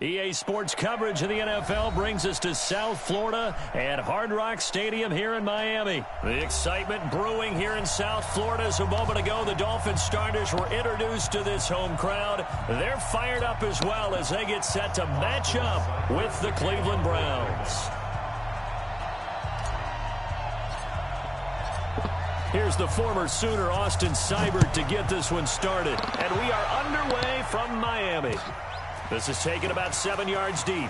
EA Sports coverage of the NFL brings us to South Florida at Hard Rock Stadium here in Miami. The excitement brewing here in South Florida as a moment ago the Dolphins starters were introduced to this home crowd. They're fired up as well as they get set to match up with the Cleveland Browns. Here's the former Sooner Austin Seibert to get this one started. And we are underway from Miami. This is taken about 7 yards deep. And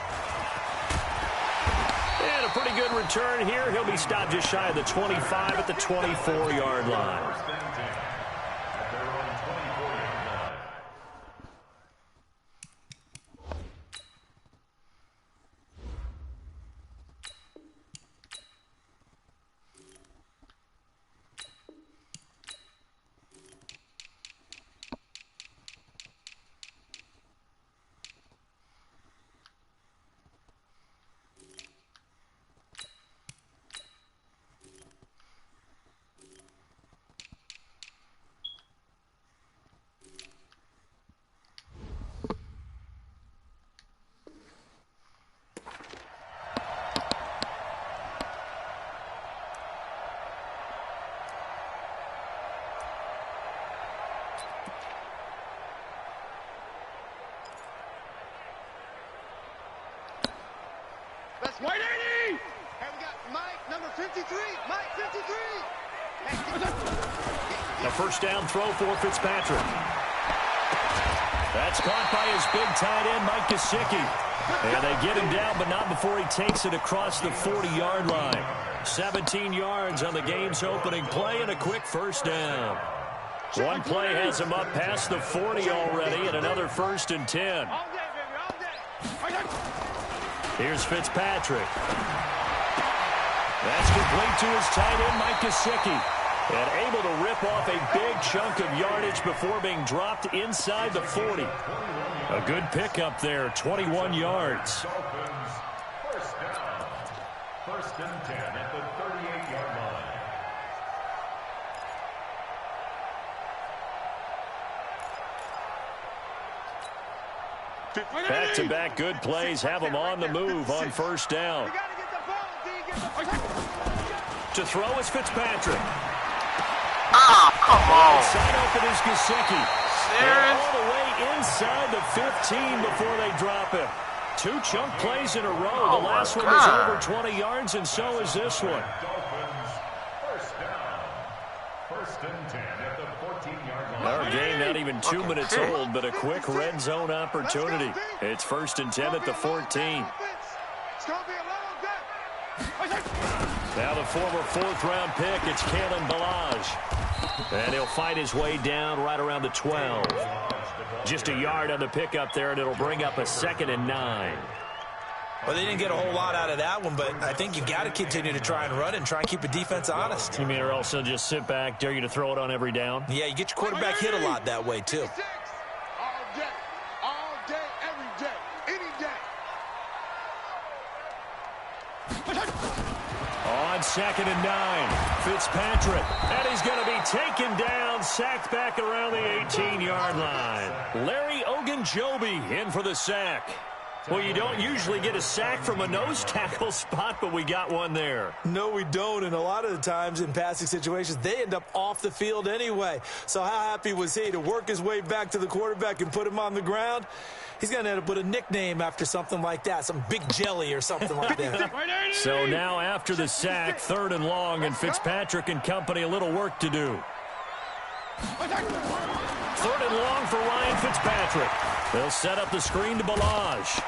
a pretty good return here. He'll be stopped just shy of the 25 at the 24-yard line. White 80! Hey, we got Mike, number 53. Mike, 53. A first down throw for Fitzpatrick. That's caught by his big tight end, Mike Gesicki. And they get him down, but not before he takes it across the 40-yard line. 17 yards on the game's opening play and a quick first down. One play has him up past the 40 already and another 1st and 10. All day, baby, all day. Here's Fitzpatrick. That's complete to his tight end, Mike Gesicki. And able to rip off a big chunk of yardage before being dropped inside the 40. A good pickup there, 21 yards. First down. 1st and 10 at the 38-yard line. Back-to-back good plays have them on the move on first down. To throw is Fitzpatrick. Oh, come on. Side open is Gesicki. All the way inside the 15 before they drop him. 2 chunk plays in a row. The last one was over 20 yards, and so is this one. Dolphins, first down. 1st and 10 at the 14-yard line. Our game not even 2 minutes old, but a quick red zone opportunity. It's 1st and 10 at the 14. Now the former 4th-round pick, it's Kalen Ballage. And he'll fight his way down right around the 12. Just a yard on the pickup there, and it'll bring up a 2nd and 9. Well, they didn't get a whole lot out of that one, but I think you got to continue to try and run and try and keep the defense honest. You mean or else they'll just sit back, dare you to throw it on every down? Yeah, you get your quarterback hit a lot that way, too. All day, every day, any day. On 2nd and 9, Fitzpatrick. And he's going to be taken down, sacked back around the 18-yard line. Larry Ogunjobi in for the sack. Well, you don't usually get a sack from a nose tackle spot, but we got one there. No, we don't, and a lot of the times in passing situations, they end up off the field anyway. So how happy was he to work his way back to the quarterback and put him on the ground? He's going to end up with a nickname after something like that, some Big Jelly or something like that. So now after the sack, 3rd and long, and Fitzpatrick and company a little work to do. 3rd and long for Ryan Fitzpatrick. They'll set up the screen to Ballage.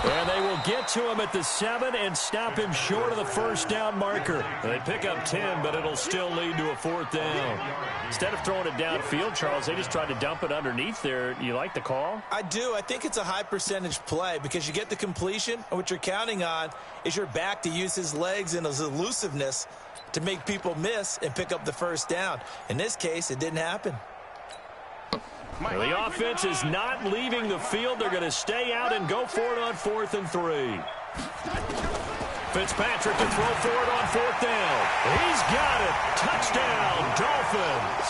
And they will get to him at the 7 and stop him short of the first down marker. They pick up 10, but it'll still lead to a 4th down. Instead of throwing it downfield, Charles, they just tried to dump it underneath there. You like the call? I do. I think it's a high percentage play because you get the completion, and what you're counting on is your back to use his legs and his elusiveness to make people miss and pick up the first down. In this case, it didn't happen. Well, the offense is not leaving the field. They're going to stay out and go for it on 4th and 3. Fitzpatrick to throw for it on 4th down. He's got it. Touchdown, Dolphins.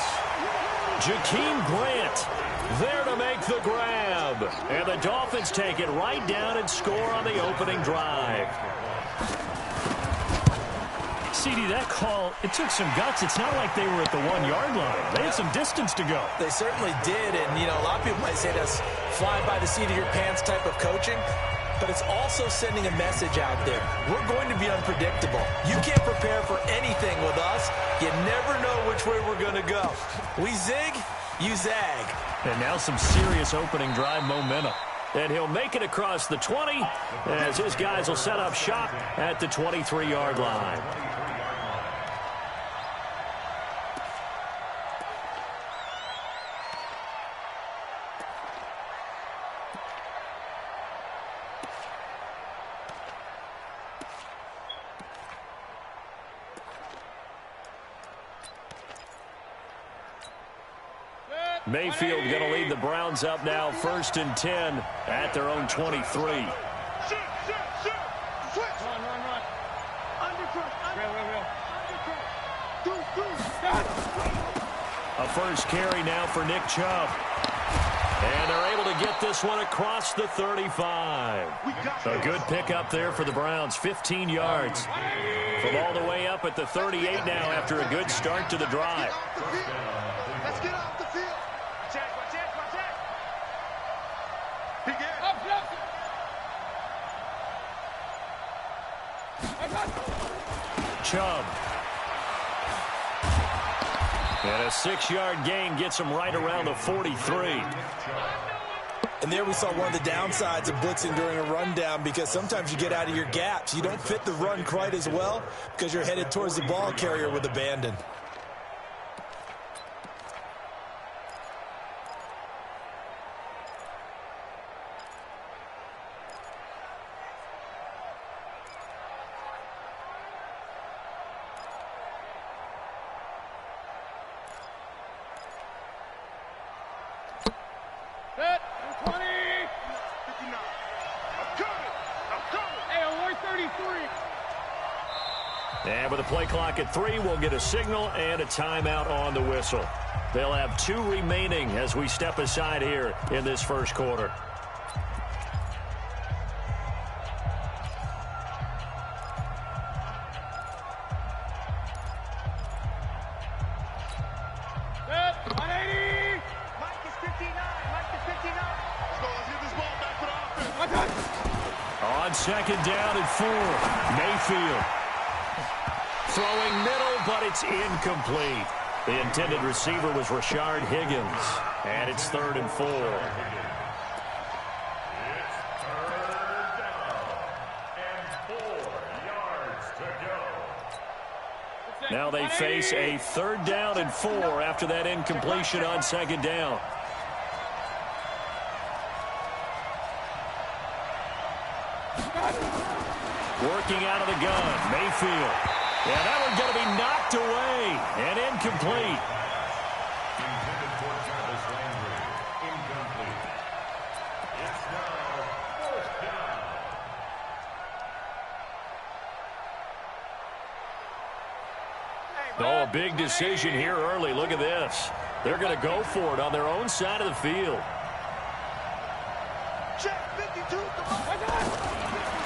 Jakeem Grant there to make the grab. And the Dolphins take it right down and score on the opening drive. CD, that call, it took some guts. It's not like they were at the 1-yard line. They had some distance to go. They certainly did, and, you know, a lot of people might say that's fly by the seat of your pants type of coaching, but it's also sending a message out there. We're going to be unpredictable. You can't prepare for anything with us. You never know which way we're going to go. We zig, you zag. And now some serious opening drive momentum. And he'll make it across the 20 as his guys will set up shop at the 23-yard line. Mayfield going to lead the Browns up now, 1st and 10 at their own 23. Shoot, shoot, shoot. Switch. Run. Undercut. A first carry now for Nick Chubb. And they're able to get this one across the 35. A good pickup there for the Browns, 15 yards. From all the way up at the 38 now after a good start to the drive. Let's get off the field. Chubb. And a 6-yard gain gets him right around the 43. And there we saw one of the downsides of blitzing during a rundown, because sometimes you get out of your gaps. You don't fit the run quite as well because you're headed towards the ball carrier with abandon. And with the play clock at 3, we'll get a signal and a timeout on the whistle. They'll have 2 remaining as we step aside here in this first quarter. On 2nd down and 4, Mayfield. Throwing middle, but it's incomplete. The intended receiver was Rashard Higgins. And it's 3rd and 4. It's 3rd down and 4 yards to go. Now they face a 3rd down and 4 after that incompletion on 2nd down. Working out of the gun, Mayfield. Yeah, that one's going to be knocked away and incomplete. Intended for Travis Landry. Incomplete. It's now 4th down. Oh, a big decision here early. Look at this. They're going to go for it on their own side of the field. Check 52.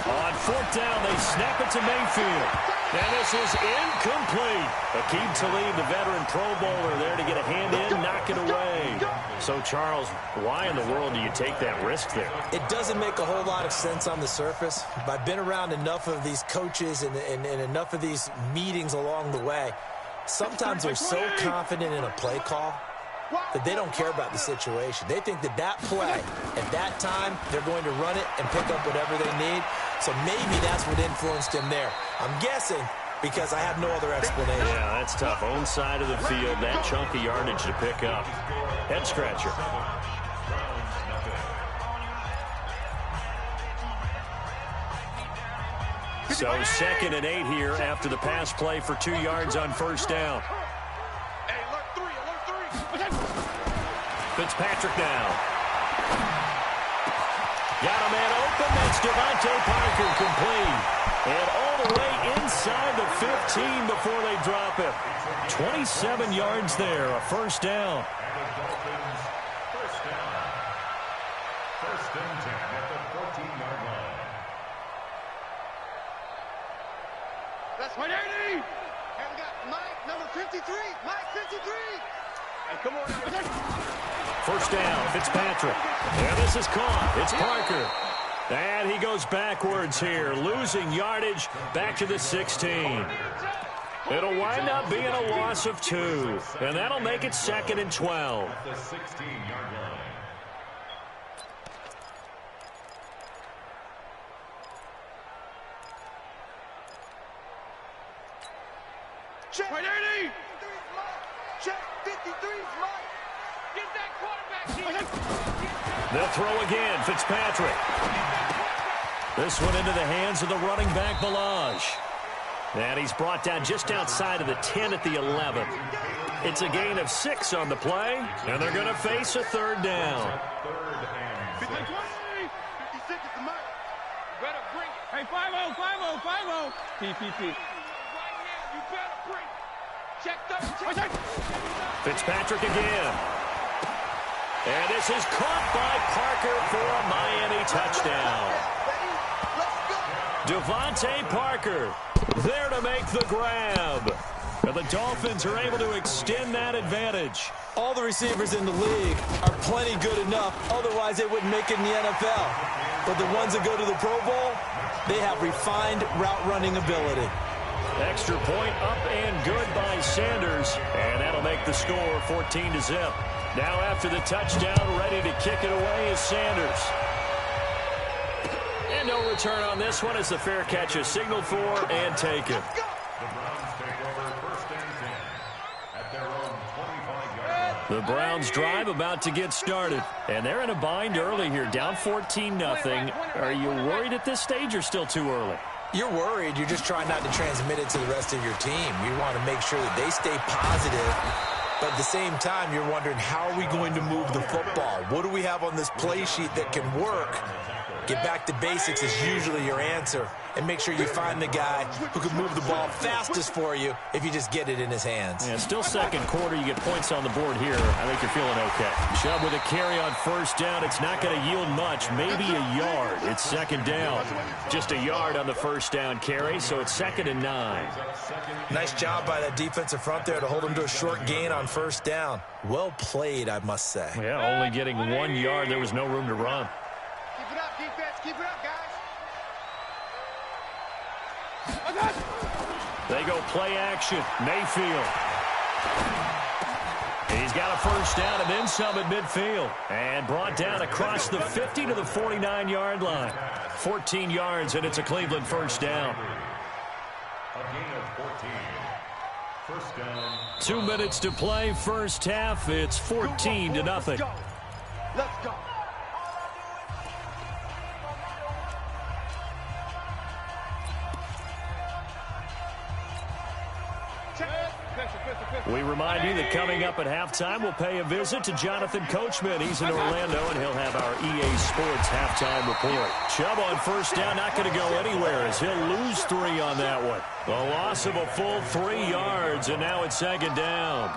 On 4th down, they snap it to Mayfield. And this is incomplete. Aqib Talib, the veteran Pro Bowler, there to get a hand in, knock it away. So, Charles, why in the world do you take that risk there? It doesn't make a whole lot of sense on the surface. But I've been around enough of these coaches and enough of these meetings along the way. Sometimes they're so confident in a play call that they don't care about the situation. They think that play, at that time, they're going to run it and pick up whatever they need. So maybe that's what influenced him there. I'm guessing because I have no other explanation. Yeah, that's tough. Own side of the field, that chunk of yardage to pick up. Head scratcher. So 2nd and 8 here after the pass play for 2 yards on 1st down. Fitzpatrick now. Got a man open. That's Devontae Parker complete. And all the way inside the 15 before they drop him. 27 yards there, a first down. First and 10 at the 14-yard line. That's 180. And we got Mike, number 53. Mike, 53. Hey, come on. First down, Fitzpatrick. And this is caught. It's Parker. And he goes backwards here, losing yardage back to the 16. It'll wind up being a loss of 2. And that'll make it 2nd and 12. At the 16-yard line. Check 180. Check 53's Mike. Get that quarterback. They'll throw again, Fitzpatrick. This one into the hands of the running back, Balaj. And he's brought down just outside of the 10 at the 11. It's a gain of 6 on the play, and they're going to face a third down. 56 is the Mike. Better bring it. Hey, 5-0, 5-0, 5-0. PPP. Right now, you better bring it. Check 13. Fitzpatrick again. And this is caught by Parker for a Miami touchdown. Devontae Parker there to make the grab. And the Dolphins are able to extend that advantage. All the receivers in the league are plenty good enough. Otherwise, they wouldn't make it in the NFL. But the ones that go to the Pro Bowl, they have refined route running ability. Extra point up and good by Sanders. And that'll make the score 14-0. Now after the touchdown, ready to kick it away is Sanders. And no return on this one as the fair catch is signaled for and taken. The Browns take over first and 10 at their own 25-yard line. The Browns drive about to get started. And they're in a bind early here, down 14-0. Are you worried at this stage or still too early? You're worried. You're just trying not to transmit it to the rest of your team. You want to make sure that they stay positive. But at the same time, you're wondering, how are we going to move the football? What do we have on this play sheet that can work? Get back to basics is usually your answer. And make sure you find the guy who can move the ball fastest for you if you just get it in his hands. Yeah, still second quarter. You get points on the board here. I think you're feeling okay. Chubb with a carry on first down. It's not going to yield much, maybe a yard. It's second down. Just a yard on the first down carry, so it's 2nd and 9. Nice job by that defensive front there to hold him to a short gain on first down. Well played, I must say. Yeah, only getting 1 yard. There was no room to run. Keep it up, defense. Keep it up, guys. They go play action. Mayfield. He's got a first down and then some at midfield. And brought down across the 50 to the 49-yard line. 14 yards, and it's a Cleveland first down. A gain of 14. First down. 2 minutes to play, first half. It's 14-0. Let's go. We remind you that coming up at halftime, we'll pay a visit to Jonathan Coachman. He's in Orlando, and he'll have our EA Sports halftime report. Chubb on first down, not going to go anywhere as he'll lose 3 on that one. A loss of a full 3 yards, and now it's second down.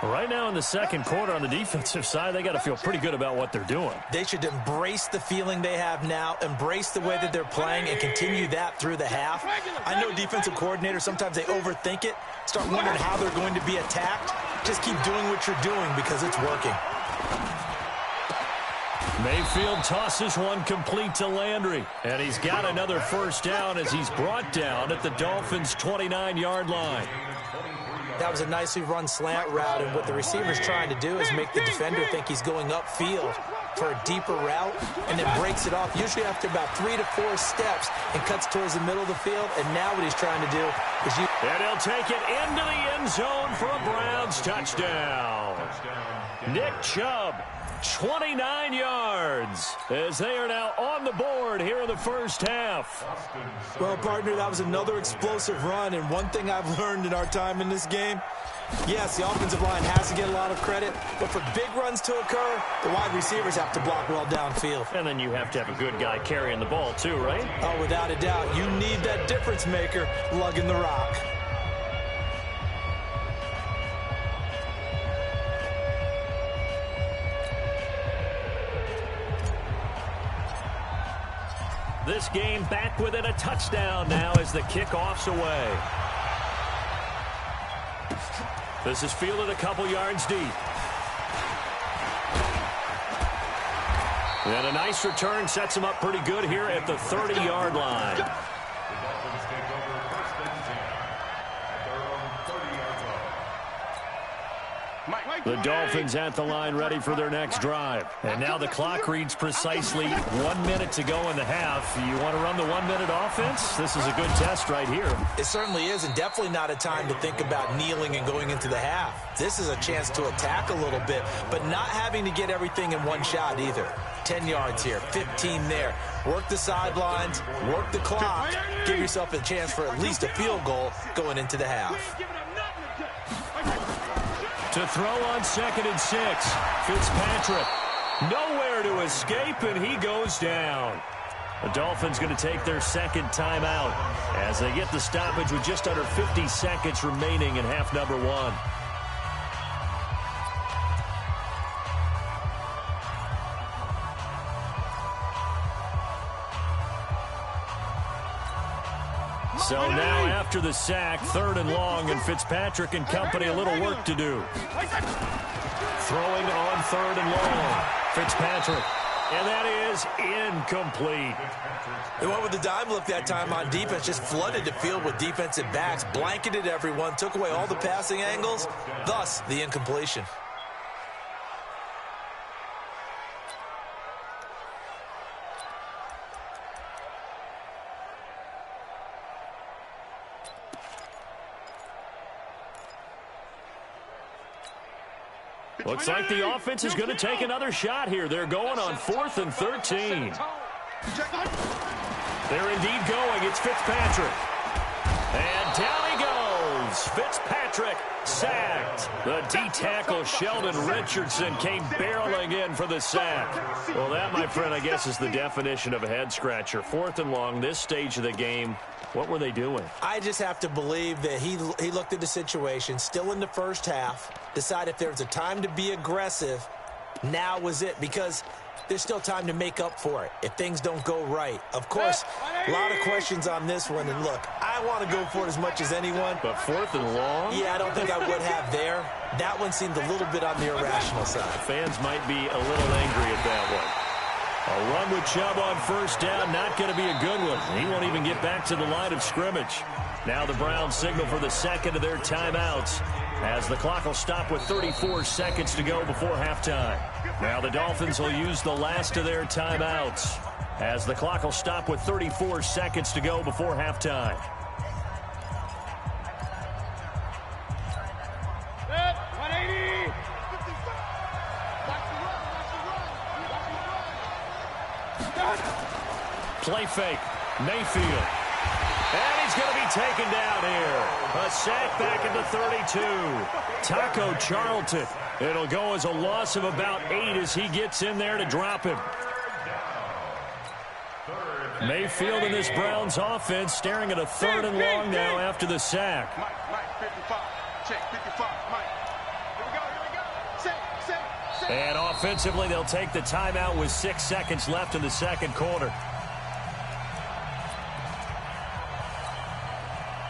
Right now in the second quarter on the defensive side, they got to feel pretty good about what they're doing. They should embrace the feeling they have now, embrace the way that they're playing, and continue that through the half. I know defensive coordinators, sometimes they overthink it, start wondering how they're going to be attacked. Just keep doing what you're doing because it's working. Mayfield tosses one complete to Landry, and he's got another first down as he's brought down at the Dolphins' 29-yard line. That was a nicely run slant route, and what the receiver's trying to do is make the defender think he's going upfield for a deeper route, and then breaks it off, usually after about 3 to 4 steps, and cuts towards the middle of the field. And now what he's trying to do is and he'll take it into the end zone for a Browns touchdown. Nick Chubb 29 yards as they are now on the board here in the first half. Well, partner, that was another explosive run, and one thing I've learned in our time in this game, yes, the offensive line has to get a lot of credit, but for big runs to occur, the wide receivers have to block well downfield. And then you have to have a good guy carrying the ball too, right? Oh, without a doubt. You need that difference maker lugging the rock. This game back within a touchdown now as the kickoff's away. This is fielded a couple yards deep. And a nice return sets him up pretty good here at the 30-yard line. The Dolphins take over first and 10 at their own 30-yard line. The Dolphins at the line ready for their next drive. And now the clock reads precisely 1 minute to go in the half. You want to run the 1 minute offense? This is a good test right here. It certainly is, and definitely not a time to think about kneeling and going into the half. This is a chance to attack a little bit, but not having to get everything in one shot either. 10 yards here, 15 there. Work the sidelines, work the clock, give yourself a chance for at least a field goal going into the half. To throw on 2nd and 6. Fitzpatrick nowhere to escape, and he goes down. The Dolphins going to take their second timeout as they get the stoppage with just under 50 seconds remaining in half number 1. So now after the sack, 3rd and long, and Fitzpatrick and company a little work to do. Throwing on 3rd and long. Fitzpatrick. And that is incomplete. They went with the dime look that time on defense, just flooded the field with defensive backs, blanketed everyone, took away all the passing angles, thus the incompletion. Looks like the offense is going to take another shot here. They're going on 4th and 13. They're indeed going. It's Fitzpatrick. And down he goes. Fitzpatrick sacked. The D-tackle Sheldon Richardson came barreling in for the sack. Well, that, my friend, I guess is the definition of a head-scratcher. 4th and long, this stage of the game. What were they doing? I just have to believe that he looked at the situation, still in the first half, decided if there was a time to be aggressive, now was it, because there's still time to make up for it if things don't go right. Of course, a lot of questions on this one, and look, I want to go for it as much as anyone. But 4th and long? Yeah, I don't think I would have there. That one seemed a little bit on the irrational side. Fans might be a little angry at that one. A run with Chubb on 1st down, not going to be a good one. He won't even get back to the line of scrimmage. Now the Browns signal for the second of their timeouts as the clock will stop with 34 seconds to go before halftime. Now the Dolphins will use the last of their timeouts as the clock will stop with 34 seconds to go before halftime. Play fake. Mayfield. And he's going to be taken down here. A sack back at the 32. Taco Charlton. It'll go as a loss of about 8 as he gets in there to drop him. Mayfield in this Browns offense staring at a 3rd and long now after the sack. Mike, 55. Check, 55. Mike. Here we go. Set. And offensively, they'll take the timeout with 6 seconds left in the second quarter.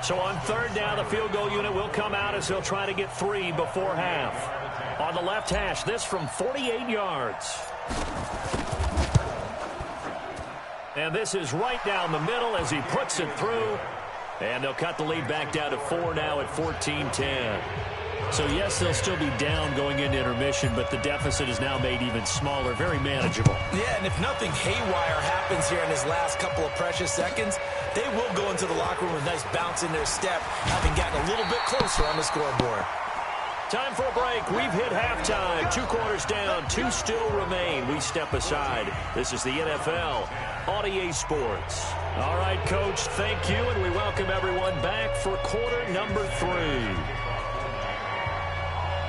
So on 3rd down, the field goal unit will come out as they'll try to get 3 before half. On the left hash, this from 48 yards. And this is right down the middle as he puts it through. And they'll cut the lead back down to 4 now at 14-10. So, yes, they'll still be down going into intermission, but the deficit is now made even smaller, very manageable. Yeah, and if nothing haywire happens here in his last couple of precious seconds, they will go into the locker room with a nice bounce in their step, having gotten a little bit closer on the scoreboard. Time for a break. We've hit halftime. 2 quarters down. 2 still remain. We step aside. This is the NFL on EA Sports. All right, Coach, thank you, and we welcome everyone back for quarter number 3.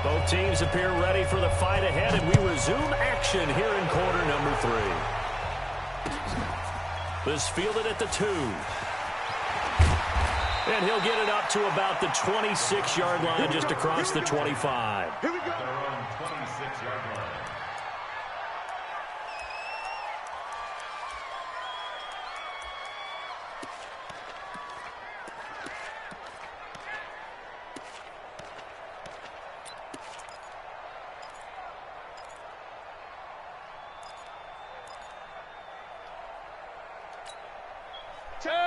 Both teams appear ready for the fight ahead, and we resume action here in quarter number 3. This fielded at the 2. And he'll get it up to about the 26-yard line, just across the 25. Here we go. They're on 26-yard line.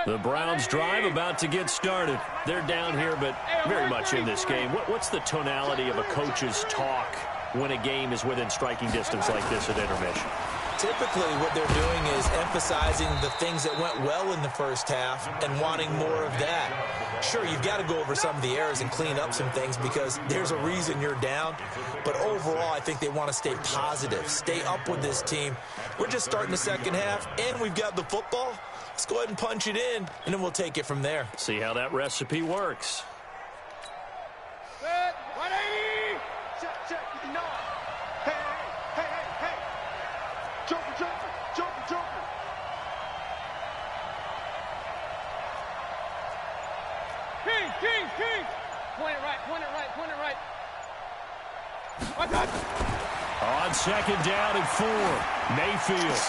The Browns drive about to get started. They're down here, but very much in this game. What's the tonality of a coach's talk when a game is within striking distance like this at intermission? Typically, what they're doing is emphasizing the things that went well in the first half and wanting more of that. Sure, you've got to go over some of the errors and clean up some things because there's a reason you're down. But overall, I think they want to stay positive, stay up with this team. We're just starting the second half, and we've got the football. Let's go ahead and punch it in, and then we'll take it from there. See how that recipe works. Good. 180. Check. You know it. Hey. Joker. King. Point it right. On second down and 4, Mayfield.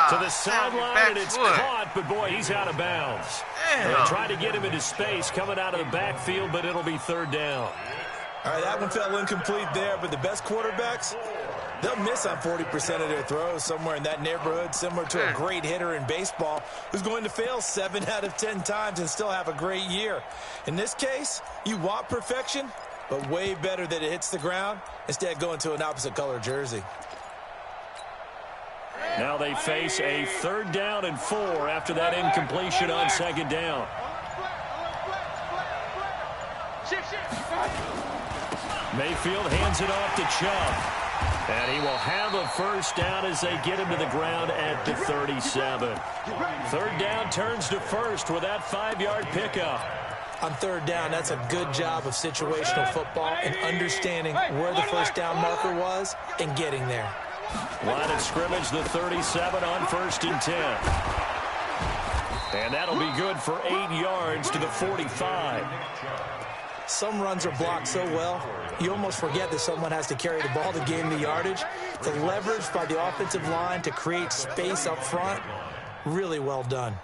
To the sideline, and it's caught, but boy, he's out of bounds. They tried to get him into space coming out of the backfield, but it'll be third down. All right, that one fell incomplete there, but the best quarterbacks, they'll miss on 40% of their throws, somewhere in that neighborhood, similar to a great hitter in baseball who's going to fail 7 out of 10 times and still have a great year. In this case, you want perfection, but way better that it hits the ground instead of going to an opposite color jersey. Now they face a third down and 4 after that incompletion on second down. Mayfield hands it off to Chubb. And he will have a first down as they get him to the ground at the 37. Third down turns to first with that 5-yard pickup. On third down, that's a good job of situational football and understanding where the first down marker was and getting there. Line of scrimmage, the 37 on 1st and 10. And that'll be good for 8 yards to the 45. Some runs are blocked so well, you almost forget that someone has to carry the ball to gain the yardage. The leverage by the offensive line to create space up front, really well done.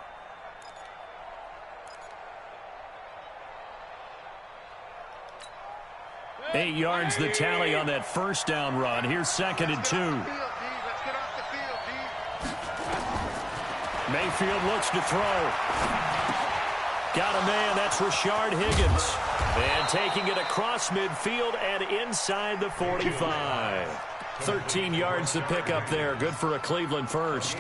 Eight yards the tally on that first down run. Here's 2nd and 2. Mayfield looks to throw. Got a man, that's Rashard Higgins. And taking it across midfield and inside the 45. 13 yards to pick up there. Good for a Cleveland first.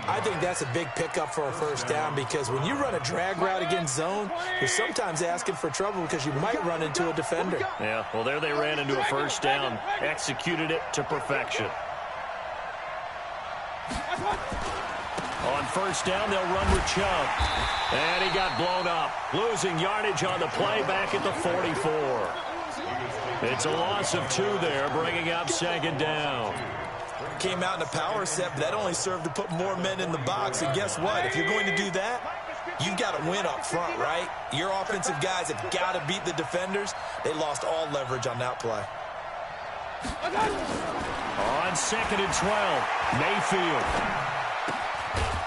I think that's a big pickup for a first down because when you run a drag route against zone, you're sometimes asking for trouble because you might run into a defender. Yeah, well, there they ran into a first down. Executed it to perfection. On first down, they'll run with Chubb. And he got blown up. Losing yardage on the play back at the 44. It's a loss of 2 there, bringing up second down. Came out in a power set, but that only served to put more men in the box. And guess what? If you're going to do that, you've got to win up front, right? Your offensive guys have got to beat the defenders. They lost all leverage on that play. On 2nd and 12, Mayfield.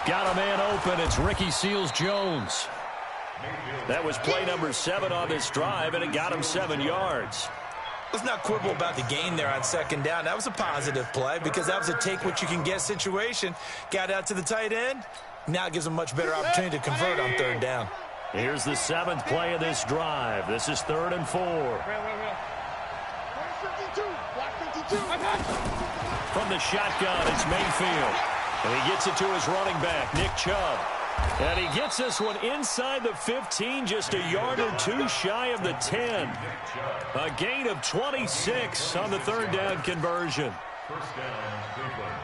Got a man open. It's Ricky Seals-Jones. That was play number 7 on this drive, and it got him 7 yards. Let's not quibble about the gain there on second down. That was a positive play because that was a take-what-you-can-get situation. Got out to the tight end. Now it gives them a much better opportunity to convert on third down. Here's the 7th play of this drive. This is 3rd and 4. From the shotgun, it's Mayfield. And he gets it to his running back, Nick Chubb. And he gets this one inside the 15, just a yard or two shy of the 10. A gain of 26 on the third down conversion. First down, Cleveland.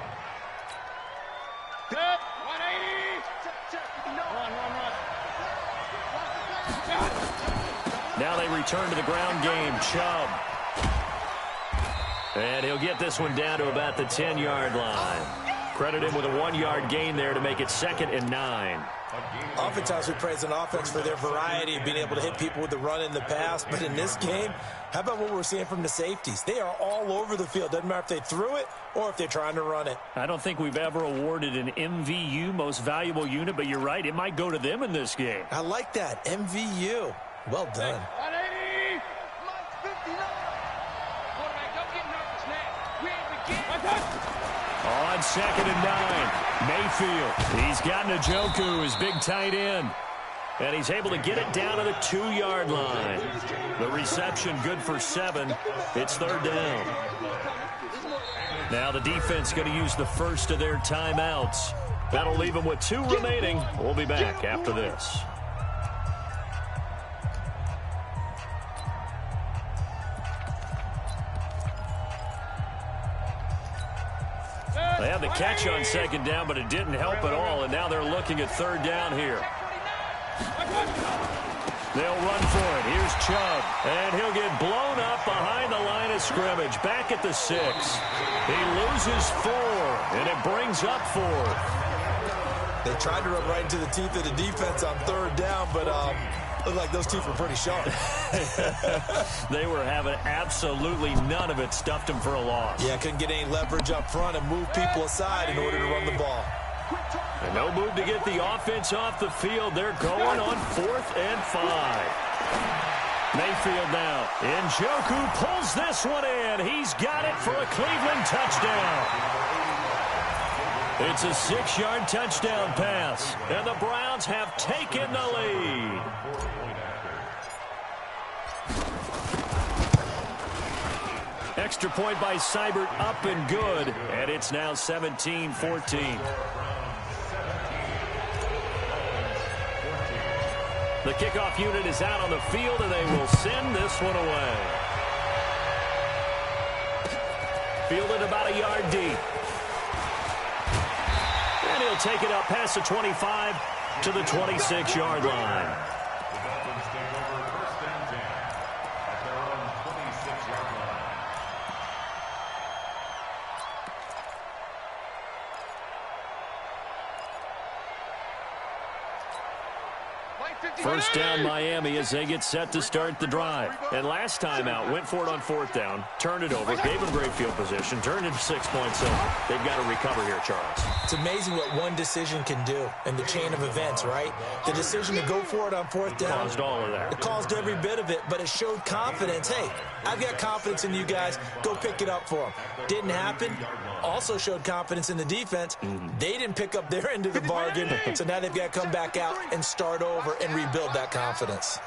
Good. 180. Run. Now they return to the ground game. Chubb. And he'll get this one down to about the 10-yard line. Credit him with a 1-yard gain there to make it 2nd and 9. Oftentimes we praise an offense for their variety of being able to hit people with the run and the pass. But in this game, how about what we're seeing from the safeties? They are all over the field. Doesn't matter if they threw it or if they're trying to run it. I don't think we've ever awarded an MVU, most valuable unit, but you're right. It might go to them in this game. I like that. MVU. Well done. 180. Mike 59. Quarterback, don't get nervous now. We ain't beginning. On 2nd and 9, Mayfield. He's got Njoku, his big tight end. And he's able to get it down to the 2-yard line. The reception good for 7. It's 3rd down. Now the defense going to use the first of their timeouts. That'll leave them with 2 remaining. We'll be back after this. They had the catch on 2nd down, but it didn't help at all, and now they're looking at 3rd down here. They'll run for it. Here's Chubb, and he'll get blown up behind the line of scrimmage, back at the 6. He loses 4, and it brings up 4. They tried to run right into the teeth of the defense on 3rd down, but looked like those teeth were pretty sharp. They were having absolutely none of it. Stuffed them for a loss. Yeah, couldn't get any leverage up front and move people aside in order to run the ball. And no move to get the offense off the field. They're going on 4th and 5. Mayfield now. Njoku pulls this one in. He's got it for a Cleveland touchdown. It's a 6-yard touchdown pass. And the Browns have taken the lead. Extra point by Seibert, up and good. And it's now 17-14. The kickoff unit is out on the field, and they will send this one away. Fielded about a yard deep. And he'll take it up past the 25 to the 26-yard line. First down, Miami, as they get set to start the drive. And last time out, went for it on 4th down, turned it over, gave them great field position, turned it 6 points. So they've got to recover here, Charles. It's amazing what one decision can do in the chain of events, right? The decision to go for it on 4th down. Caused all of that. It caused every bit of it, but it showed confidence. Hey, I've got confidence in you guys. Go pick it up for them. Didn't happen. Also showed confidence in the defense. They didn't pick up their end of the bargain, so now they've got to come back out and start over and rebuild that confidence.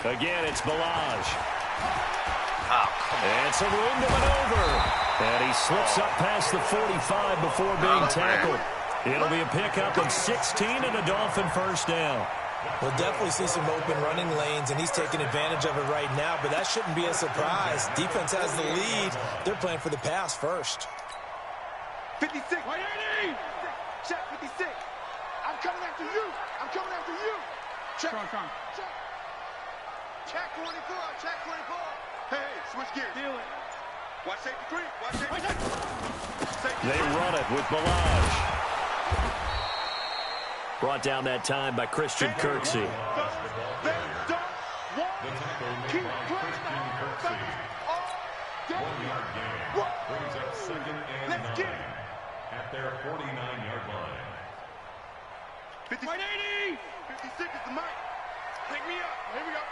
Again, it's Balaj. Oh, come on. And some room to maneuver. And he slips up past the 45 before being tackled. It'll be a pickup of 16 and a Dolphin first down. We'll definitely see some open running lanes, and he's taking advantage of it right now, but that shouldn't be a surprise. Defense has the lead. They're playing for the pass first. 56. 180. Check 56. I'm coming after you. I'm coming after you. Check. Check. Check 24. Check 24. Hey, switch gears. Deal it. Watch safety creep. Watch safety creep. They run it with Balaj. Brought down that time by Christian Kirksey. They don't want to keep playing the 1-yard gain brings up 2nd and 9 at their 49-yard line. 180. 56 is the mic. Pick me up. Here we go.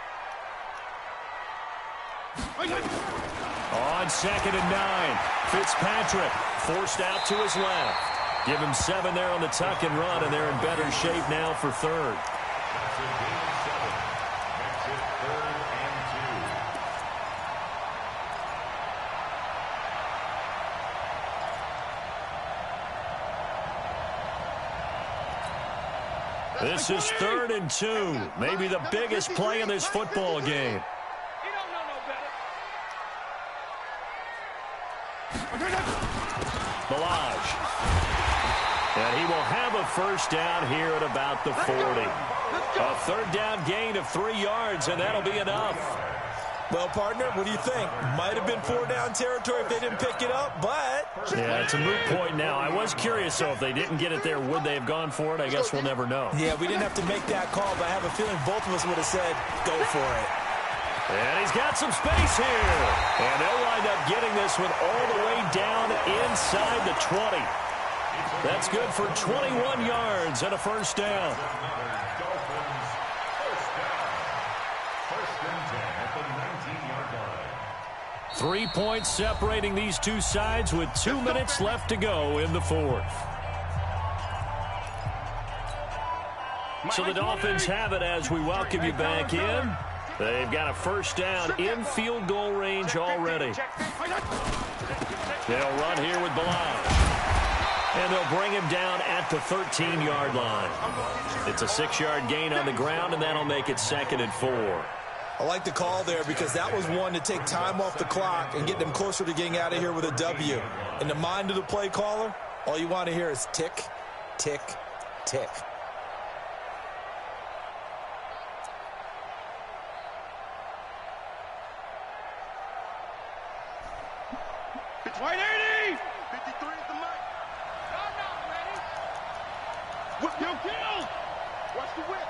On 2nd and 9, Fitzpatrick forced out to his left. Give him 7 there on the tuck and run, and they're in better shape now for 3rd. That's a gain of 7. Makes it 3rd and 2. This is 3rd and 2. Maybe the biggest play in this football game. Balaj. And he will have a first down here at about the 40. A 3rd down gain of 3 yards, and that'll be enough. Well, partner, what do you think? Might have been 4-down territory if they didn't pick it up, but... Yeah, it's a moot point now. I was curious, so if they didn't get it there, would they have gone for it? I guess we'll never know. Yeah, we didn't have to make that call, but I have a feeling both of us would have said, go for it. And he's got some space here. And they'll wind up getting this one all the way down inside the 20. That's good for 21 yards and a first down. 3 points separating these two sides with 2 minutes left to go in the 4th. So the Dolphins have it as we welcome you back in. They've got a first down in field goal range already. They'll run here with Balaj. And they'll bring him down at the 13-yard line. It's a 6-yard gain on the ground, and that'll make it 2nd and 4. I like the call there because that was one to take time off the clock and get them closer to getting out of here with a W. In the mind of the play caller, all you want to hear is tick, tick, tick. White 80! 53 is the mic. Ready? Whip, kill! Watch the whip.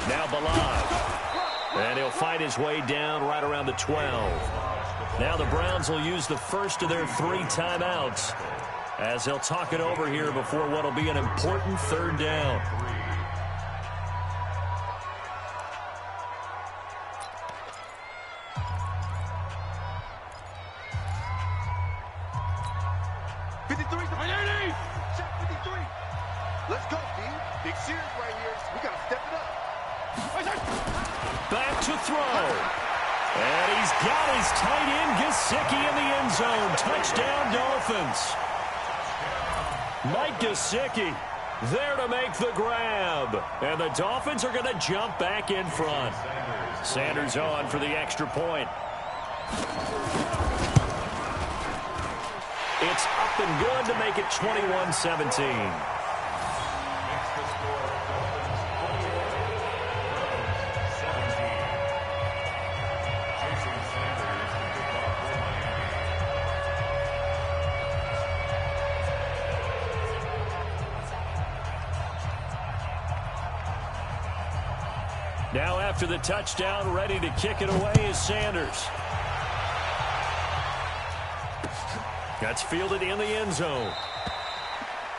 Now Balaj. And he'll fight his way down right around the 12. Now the Browns will use the first of their 3 timeouts as they'll talk it over here before what will be an important 3rd down. Let's go, D. Big series right here. We got to step it up. Back to throw. And he's got his tight end, Gesicki, in the end zone. Touchdown, Dolphins. Mike Gesicki there to make the grab. And the Dolphins are going to jump back in front. Sanders on for the extra point. It's up and good to make it 21-17. Now after the touchdown, ready to kick it away is Sanders. That's fielded in the end zone.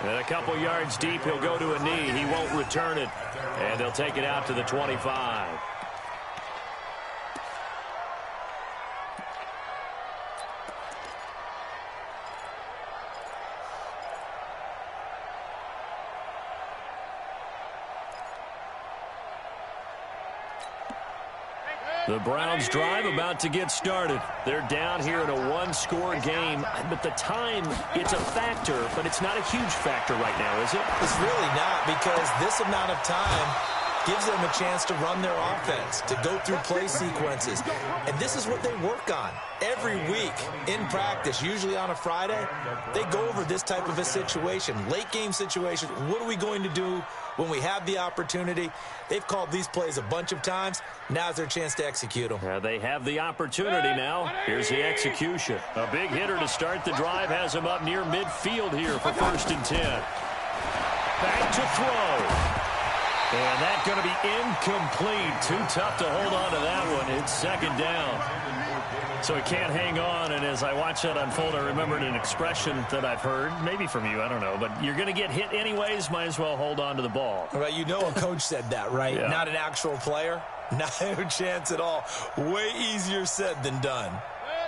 And a couple yards deep, he'll go to a knee. He won't return it. And they'll take it out to the 25. The Browns drive about to get started. They're down here in a one-score game, but the time, it's a factor, but it's not a huge factor right now, is it? It's really not, because this amount of time gives them a chance to run their offense, to go through play sequences. And this is what they work on every week in practice, usually on a Friday. They go over this type of a situation, late game situation. What are we going to do when we have the opportunity? They've called these plays a bunch of times. Now's their chance to execute them. They have the opportunity now. Here's the execution. A big hitter to start the drive has him up near midfield here for 1st and 10. Back to throw. And that's going to be incomplete. Too tough to hold on to that one. It's 2nd down. So he can't hang on, and as I watch that unfold, I remembered an expression that I've heard, maybe from you, I don't know, but you're going to get hit anyways, might as well hold on to the ball. Right, you know a coach said that, right? Yeah. Not an actual player. Not a chance at all. Way easier said than done.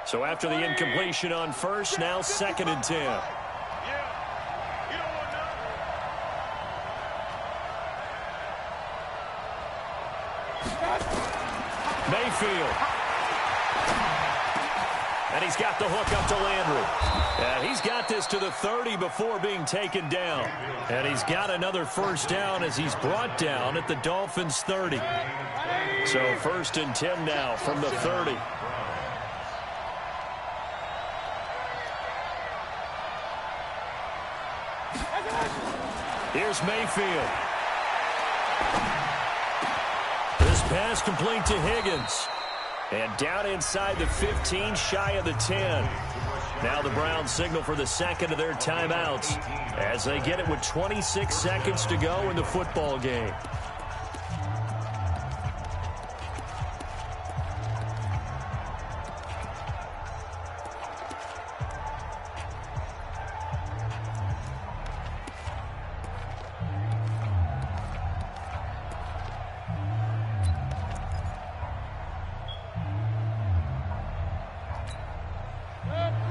So after the incompletion on first, now 2nd and 10. Mayfield. And he's got the hook up to Landry. And he's got this to the 30 before being taken down. And he's got another first down as he's brought down at the Dolphins' 30. So 1st and 10 now from the 30. Here's Mayfield. This pass complete to Higgins. And down inside the 15, shy of the 10. Now the Browns signal for the second of their timeouts as they get it with 26 seconds to go in the football game.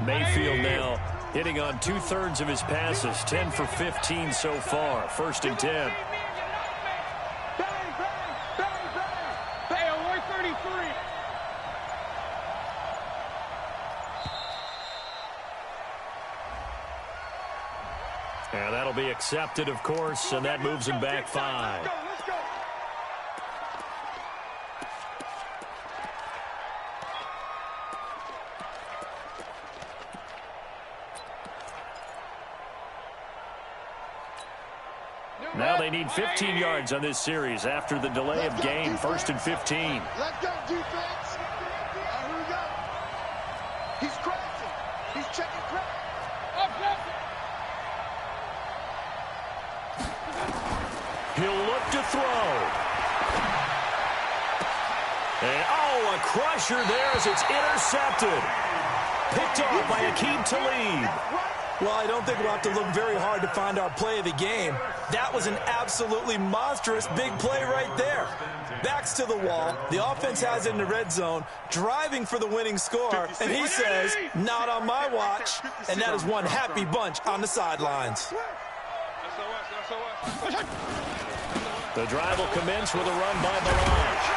Mayfield now hitting on 2/3 of his passes, 10 for 15 so far. 1st and 10. And that'll be accepted, of course, and that moves him back 5. Now they need 15 yards on this series after the delay of game. 1st and 15. Let's go, defense. Here we go. He's crashing. He's checking crack. He'll look to throw. And, a crusher there as it's intercepted. Picked off by Akeem Talib. Well, I don't think we'll have to look very hard to find our play of the game. That was an absolutely monstrous big play right there. Backs to the wall. The offense has it in the red zone, driving for the winning score. And he says, not on my watch. And that is one happy bunch on the sidelines. The drive will commence with a run by Barrage.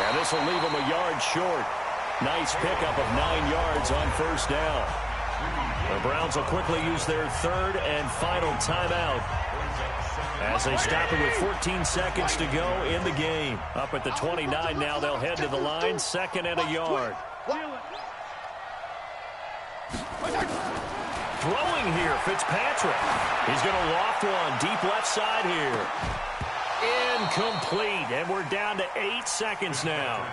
And this will leave him a yard short. Nice pickup of 9 yards on 1st down. The Browns will quickly use their 3rd and final timeout as they stop it with 14 seconds to go in the game. Up at the 29 now, they'll head to the line, 2nd and a yard. Throwing here, Fitzpatrick. He's going to loft one deep left side here. Incomplete, and we're down to 8 seconds now.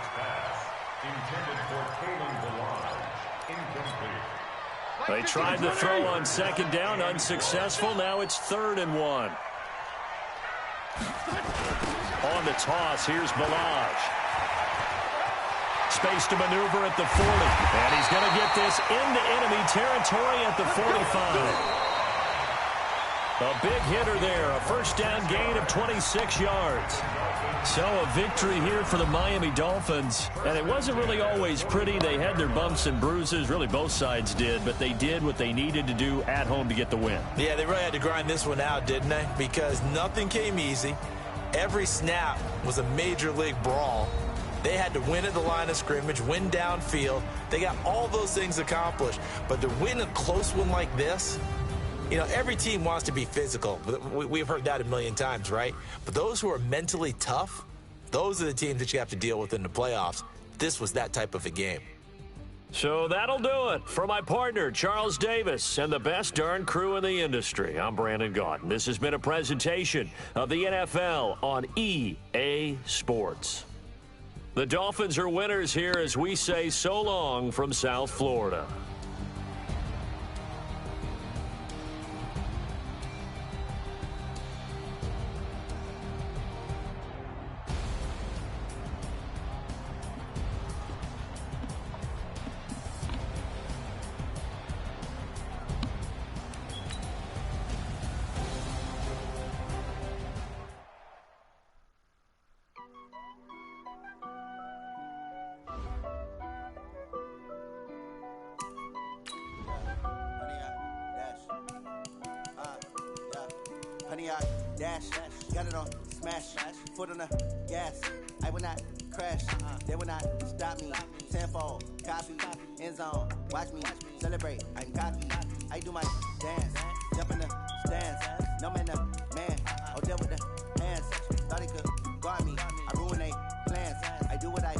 They tried the throw on 2nd down, unsuccessful. Now it's 3rd and 1. On the toss, here's Balaj. Space to maneuver at the 40. And he's going to get this into enemy territory at the 45. A big hitter there, a 1st down gain of 26 yards. So a victory here for the Miami Dolphins. And it wasn't really always pretty. They had their bumps and bruises. Really, both sides did. But they did what they needed to do at home to get the win. Yeah, they really had to grind this one out, didn't they? Because nothing came easy. Every snap was a major league brawl. They had to win at the line of scrimmage, win downfield. They got all those things accomplished. But to win a close one like this, you know, every team wants to be physical. We've heard that a million times, right? But those who are mentally tough, those are the teams that you have to deal with in the playoffs. This was that type of a game. So that'll do it. For my partner, Charles Davis, and the best darn crew in the industry, I'm Brandon Gaudin. This has been a presentation of the NFL on EA Sports. The Dolphins are winners here as we say so long from South Florida. Dash, got it on, smash, foot on the gas. I will not crash. They will not stop me. Tenfold, copy, end zone. Watch me celebrate. I'm cocky. I do my dance. Jump in the stands. No man, man. Oh, deal with the hands. Thought he could guard me. I ruin they plans. I do what I